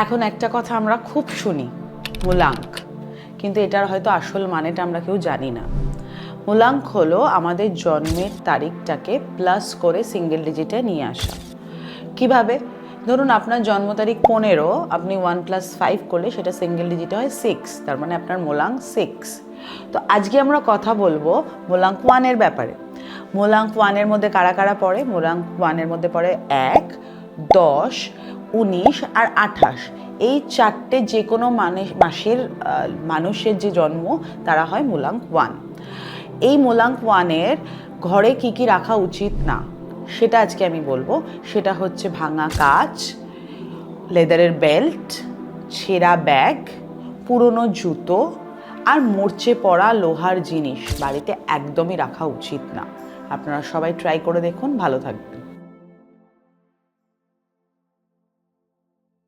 এখন একটা কথা আমরা খুব শুনি, মূলাঙ্ক, কিন্তু এটার হয়তো আসল মানেটা আমরা কেউ জানি না। মূলাঙ্ক হলো আমাদের জন্মের তারিখটাকে প্লাস করে সিঙ্গেল ডিজিটে নিয়ে আসা। কিভাবে? ধরুন আপনার জন্ম তারিখ 15, আপনি 1+5 করলে সেটা সিঙ্গেল ডিজিটে হয় 6, তার মানে আপনার মূলাঙ্ক 6। তো আজকে আমরা কথা বলবো মূলাঙ্ক 1-এর ব্যাপারে। মূলাঙ্ক 1-এর মধ্যে কারা কারা পড়ে? মূলাঙ্ক 1-এর মধ্যে পড়ে 1, 10, 19 আর 28। এই চারটে যে কোনো মাসের মানুষের যে জন্ম তারা হয় মূলাঙ্ক 1। এই মূলাঙ্ক 1-এর ঘরে কি কি রাখা উচিত না সেটা আজকে আমি বলবো। সেটা হচ্ছে ভাঙা কাঁচ, লেদারের বেল্ট, ছেঁড়া ব্যাগ, পুরনো জুতো আর মরচে পড়া লোহার জিনিস বাড়িতে একদমই রাখা উচিত না। আপনারা সবাই ট্রাই করে দেখুন, ভালো থাকবেন।